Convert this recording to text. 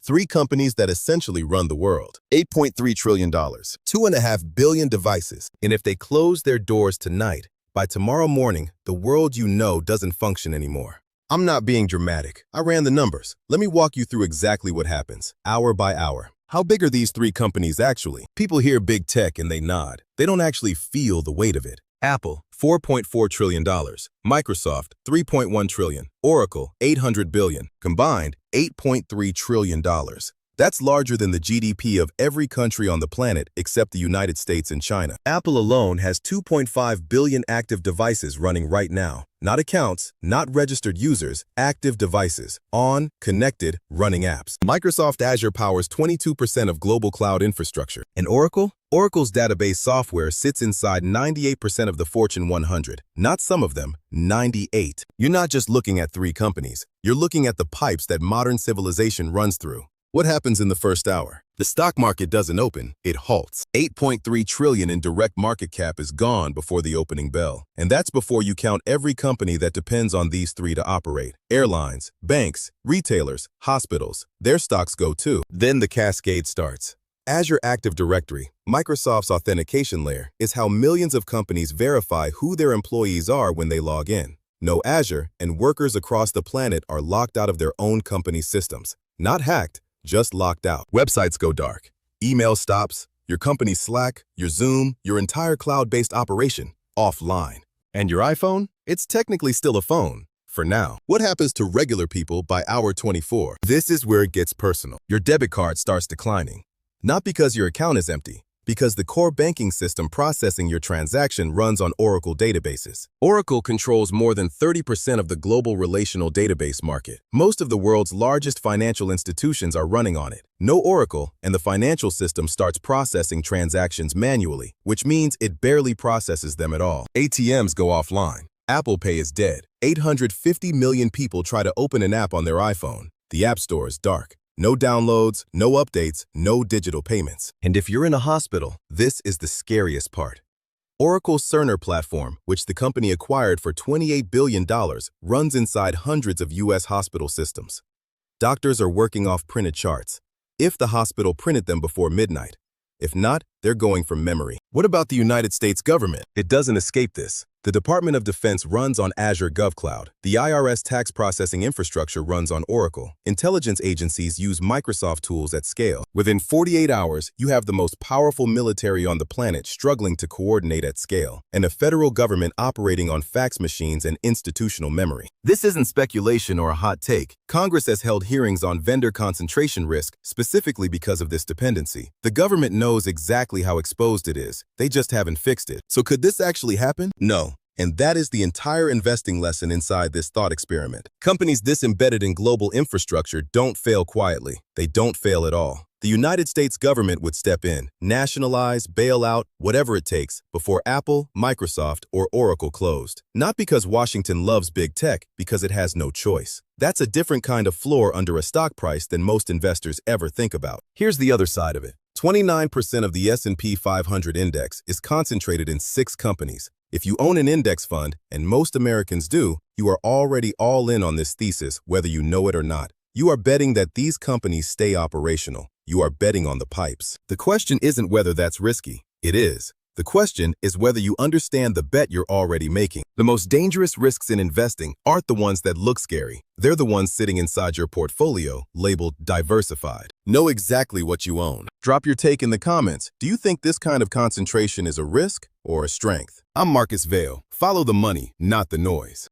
Three companies that essentially run the world. $8.3 trillion, 2.5 billion devices. And if they close their doors tonight, by tomorrow morning, the world you know doesn't function anymore. I'm not being dramatic. I ran the numbers. Let me walk you through exactly what happens, hour by hour. How big are these three companies actually? People hear big tech and they nod. They don't actually feel the weight of it. Apple, $4.4 trillion. Microsoft, $3.1 trillion. Oracle, $800 billion. Combined, $8.3 trillion. That's larger than the GDP of every country on the planet except the United States and China. Apple alone has 2.5 billion active devices running right now. Not accounts, not registered users, active devices. On, connected, running apps. Microsoft Azure powers 22% of global cloud infrastructure. And Oracle? Oracle's database software sits inside 98% of the Fortune 100. Not some of them, 98. You're not just looking at three companies. You're looking at the pipes that modern civilization runs through. What happens in the first hour? The stock market doesn't open, it halts. $8.3 trillion in direct market cap is gone before the opening bell. And that's before you count every company that depends on these three to operate. Airlines, banks, retailers, hospitals, their stocks go too. Then the cascade starts. Azure Active Directory, Microsoft's authentication layer, is how millions of companies verify who their employees are when they log in. No Azure, and workers across the planet are locked out of their own company systems. Not hacked, just locked out. Websites go dark. Email stops. Your company's Slack, your Zoom, your entire cloud-based operation, offline. And your iPhone? It's technically still a phone. For now. What happens to regular people by hour 24? This is where it gets personal. Your debit card starts declining. Not because your account is empty, because the core banking system processing your transaction runs on Oracle databases. Oracle controls more than 30% of the global relational database market. Most of the world's largest financial institutions are running on it. No Oracle, and the financial system starts processing transactions manually, which means it barely processes them at all. ATMs go offline. Apple Pay is dead. 850 million people try to open an app on their iPhone. The App Store is dark. No downloads, no updates, no digital payments. And if you're in a hospital, this is the scariest part. Oracle's Cerner platform, which the company acquired for $28 billion, runs inside hundreds of U.S. hospital systems. Doctors are working off printed charts, if the hospital printed them before midnight. If not, they're going from memory. What about the United States government? It doesn't escape this. The Department of Defense runs on Azure GovCloud. The IRS tax processing infrastructure runs on Oracle. Intelligence agencies use Microsoft tools at scale. Within 48 hours, you have the most powerful military on the planet struggling to coordinate at scale, and a federal government operating on fax machines and institutional memory. This isn't speculation or a hot take. Congress has held hearings on vendor concentration risk specifically because of this dependency. The government knows exactly how exposed it is. They just haven't fixed it. So could this actually happen? No. And that is the entire investing lesson inside this thought experiment. Companies this embedded in global infrastructure don't fail quietly. They don't fail at all. The United States government would step in, nationalize, bail out, whatever it takes, before Apple, Microsoft, or Oracle closed. Not because Washington loves big tech, because it has no choice. That's a different kind of floor under a stock price than most investors ever think about. Here's the other side of it. 29% of the S&P 500 index is concentrated in 6 companies. If you own an index fund, and most Americans do, you are already all in on this thesis, whether you know it or not. You are betting that these companies stay operational. You are betting on the pipes. The question isn't whether that's risky. It is. The question is whether you understand the bet you're already making. The most dangerous risks in investing aren't the ones that look scary. They're the ones sitting inside your portfolio, labeled diversified. Know exactly what you own. Drop your take in the comments. Do you think this kind of concentration is a risk or a strength? I'm Marcus Vale. Follow the money, not the noise.